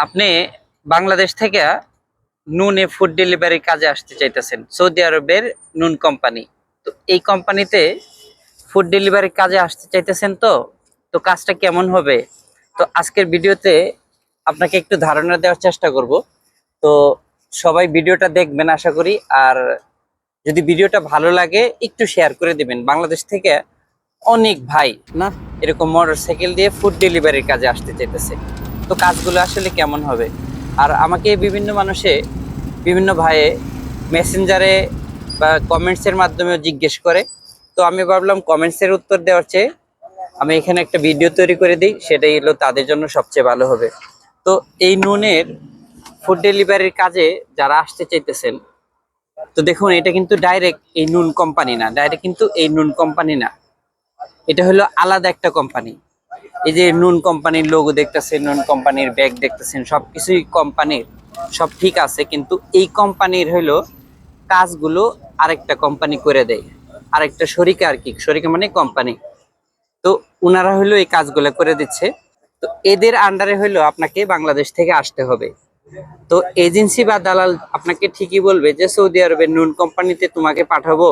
আপনি বাংলাদেশ থেকে নুনে ফুড ডেলিভারি কাজে আসতে চাইতেছেন সৌদি আরবের নুন কোম্পানি। তো এই কোম্পানিতে ফুড ডেলিভারি কাজে আসতে চাইতেছেন। তো তো কাজটা কেমন হবে? তো আজকের ভিডিওতে আপনাকে একটু ধারণা দেওয়ার চেষ্টা করব। তো সবাই ভিডিওটা দেখবেন আশা করি। আর যদি ভিডিওটা ভালো লাগে একটু শেয়ার করে দিবেন। বাংলাদেশ থেকে অনেক ভাই না এরকম মোটরসাইকেল দিয়ে ফুড ডেলিভারির কাজে আসতে চাইতেছে। তো কাজগুলো আসলে কেমন হবে? আর আমাকে বিভিন্ন মানুষে বিভিন্ন ভাইয়ে মেসেঞ্জারে বা কমেন্টসের মাধ্যমেও জিজ্ঞেস করে। তো আমি ভাবলাম কমেন্টসের উত্তর দেওয়ার চেয়ে আমি এখানে একটা ভিডিও তৈরি করে দিই, সেটাই হলো তাদের জন্য সবচেয়ে ভালো হবে। তো এই নুনের ফুড ডেলিভারির কাজে যারা আসতে চাইতেছেন, তো দেখুন এটা কিন্তু ডাইরেক্ট এই নুন কোম্পানি না, ডাইরেক্ট কিন্তু এই নুন কোম্পানি না, এটা হলো আলাদা একটা কোম্পানি। এই যে নুন কোম্পানির লোগো দেখতেছেন, নুন কোম্পানির ব্যাগ দেখতেছেন, সবকিছুই কোম্পানির, সব ঠিক আছে, কিন্তু এই কোম্পানির হলো কাজগুলো আরেকটা কোম্পানি করে দেয়, আরেকটা শরিকা আর কি, শরিকা মানে কোম্পানি। তো ওনারা হলো এই কাজগুলো করে দিচ্ছে। তো এদের আন্ডারে হলো আপনাকে বাংলাদেশ থেকে আসতে হবে। তো এজেন্সি বা দালাল আপনাকে ঠিকই বলবে যে সৌদি আরবের নুন কোম্পানিতে তোমাকে পাঠাবো,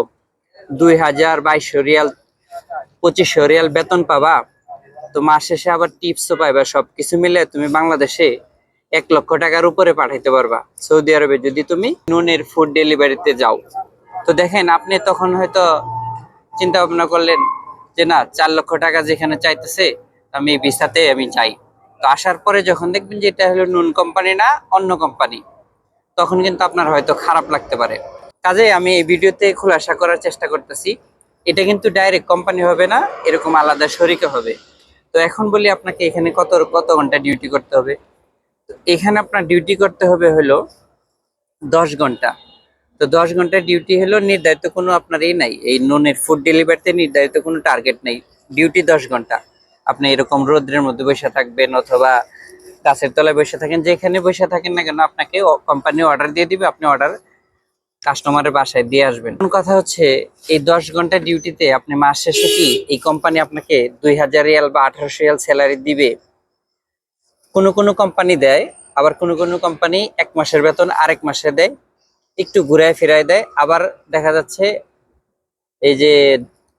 2000 2200 রিয়াল 2500 রিয়াল বেতন পাবা, তো মাস শেষে আবার টিপসও পাইবা, সবকিছু মিলে তুমি বাংলাদেশে 1 লক্ষ টাকার উপরে পাঠাইতে পারবা সৌদি আরবে যদি তুমি নুনের ফুড ডেলিভারিতে যাও। তো দেখেন আপনি তখন হয়তো চিন্তা ভাবনা করলেন যে না, 4 লক্ষ টাকা যেখানে চাইতেছে আমি এই ভিসাতে আমি চাই। তো আসার পরে যখন দেখবেন যে এটা হলো নুন কোম্পানি না অন্য কোম্পানি, তখন কিন্তু আপনার হয়তো খারাপ লাগতে পারে। কাজে আমি এই ভিডিওতে খোলাসা করার চেষ্টা করতেছি, এটা কিন্তু ডাইরেক্ট কোম্পানি হবে না, এরকম আলাদা শরিকে হবে। তো এখন বলি আপনাকে এখানে কত কত ঘন্টা ডিউটি করতে হবে। তো এখানে আপনার ডিউটি করতে হবে হলো 10 ঘন্টা। তো 10 ঘন্টার ডিউটি হলো নির্ধারিত কোনো আপনার এই নাই, এই নুনের ফুড ডেলিভারিতে নির্ধারিত কোনো টার্গেট নেই। ডিউটি 10 ঘন্টা। আপনি এরকম রোদ্রের মধ্যে বসে থাকবেন অথবা গাছের তলায় বসে থাকেন, যেখানে বসে থাকেন না কেন আপনাকে কোম্পানি অর্ডার দিয়ে দিবে, আপনি অর্ডার কাস্টমারের বাসায় দিয়ে আসবেন। কথা হচ্ছে এই 10 ঘন্টা ডিউটিতে আপনি মাস শেষে কি এই কোম্পানি আপনাকে 2000 রিয়াল বা 1800 রিয়াল স্যালারি দিবে? কোনো কোনো কোম্পানি দেয়, আবার কোনো কোনো কোম্পানি 1 মাসের বেতন আরেক মাসে দেয়, একটু ঘুরায় ফিরায় দেয়। আবার দেখা যাচ্ছে এই যে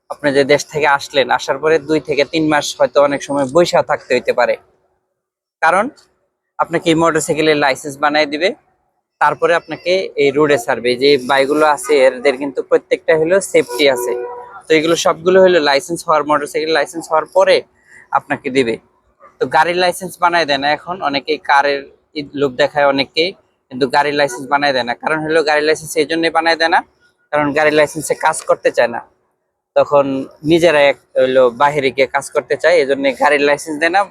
আপনি যে দেশ থেকে আসলেন, আসার পরে 2 থেকে 3 মাস হয়তো অনেক সময় বৈশা থাকতে হইতে পারে। কারণ আপনাকে এই মোটরসাইকেলের লাইসেন্স বানিয়ে দিবে, তারপরে আপনাকে এই রোডে ছাড়বে। যে বাইকগুলো আছে এদের কিন্তু প্রত্যেকটা হলো সেফটি আছে। তো এগুলো সবগুলো হলো লাইসেন্স হওয়ার, মোটরসাইকেল লাইসেন্স হওয়ার পরে আপনাকে দিবে। তো গাড়ির লাইসেন্স বানায় দেয় না এখন অনেকেই, কারের লোক দেখায় অনেকেই, কিন্তু গাড়ির লাইসেন্স বানায় দেয় না। কারণ হলো গাড়ির লাইসেন্স এই জন্যই বানায় দেয় না, কারণ গাড়ির লাইসেন্সে কাজ করতে চায় না, তখন নিজেরা এক হইলো বাহিরে গিয়ে কাজ করতে চায়, এই জন্য গাড়ির লাইসেন্স দেয় না,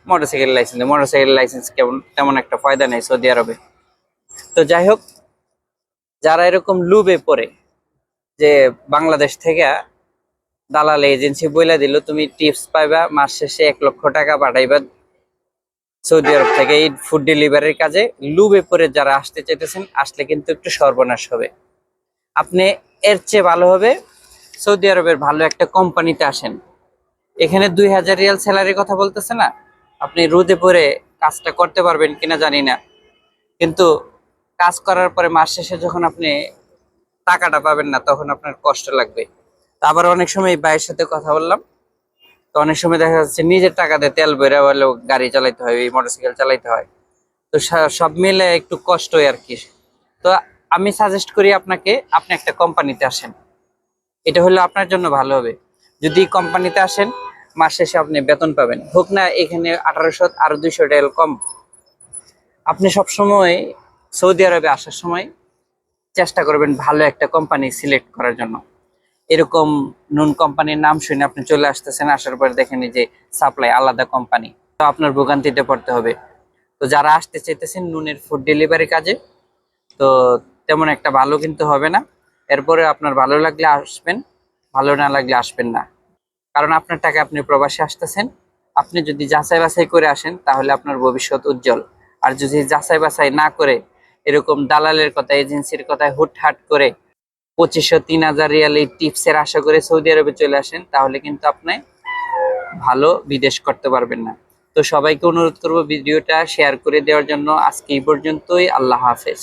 মোটরসাইকেল লাইসেন্স দেয়। মোটরসাইকেল লাইসেন্স কেমন তেমন একটা ফায়দা নেই সৌদি আরবে। তো যাই হোক, যারা এরকম লুবে পড়ে যে বাংলাদেশ থেকে দালাল এজেন্সি বইলা দিল তুমি টিপস পাইবা, মাস শেষে 1 লক্ষ টাকা পাঠাইবা সৌদি আরব থেকে এই ফুড ডেলিভারির কাজে, লুবে পড়ে যারা আসতে চাইতেছেন, আসলে কিন্তু একটু সর্বনাশ হবে। আপনি এর চেয়ে ভালো হবে সৌদি আরবের ভালো একটা কোম্পানিতে আসেন। এখানে 2000 রিয়াল স্যালারির কথা বলতেছে না, আপনি রোদে পড়ে কাজটা করতে পারবেন কিনা জানি না, কিন্তু কাজ করার পরে মাস শেষে যখন আপনি টাকাটা পাবেন না, তখন আপনার কষ্ট লাগবে। তা আবার অনেক সময় ভাইয়ের সাথে কথা বললাম, তো অনেক সময় দেখা যাচ্ছে নিজের টাকা দিয়ে তেল ভরে হলেও গাড়ি চালাইতে হয়, এই মোটরসাইকেল চালাইতে হয়। তো সব মিলে একটু কষ্টই আর কি। তো আমি সাজেস্ট করি আপনাকে, আপনি একটা কোম্পানিতে আসেন, এটা হলো আপনার জন্য ভালো হবে। যদি কোম্পানিতে আসেন মাস শেষে আপনি বেতন পাবেন, হোক না এখানে 1800 আরো 200 টাকা কম। আপনি সবসময় সৌদি আরবে আসার সময় চেষ্টা করবেন ভালো একটা কোম্পানি সিলেক্ট করার জন্য। এরকম নুন কোম্পানির নাম শুনে আপনি চলে আসতেছেন, আসার পর দেখেন যে সাপ্লাই আলাদা কোম্পানি, তো আপনার ভোগান্তিতে পড়তে হবে। তো যারা আসতে চাইতেছেন নুনের ফুড ডেলিভারি কাজে, তো তেমন একটা ভালো কিন্তু হবে না। এরপরে আপনার ভালো লাগলে আসবেন, ভালো না লাগলে আসবেন না। কারণ আপনার টাকা আপনি প্রবাসে আসতেছেন, আপনি যদি যাচাই বাছাই করে আসেন তাহলে আপনার ভবিষ্যৎ উজ্জ্বল। আর যদি যাচাই বাছাই না করে এরকম দালালের কথা, এজেন্সির কথায় হুটহাট করে 2500 3000 রিয়াল এই টিপসের আশা করে সৌদি আরবে চলে আসেন, তাহলে কিন্তু আপনি ভালো বিদেশ করতে পারবেন না। তো সবাইকে অনুরোধ করবো ভিডিওটা শেয়ার করে দেওয়ার জন্য। আজকে এই পর্যন্তই। আল্লাহ হাফেজ।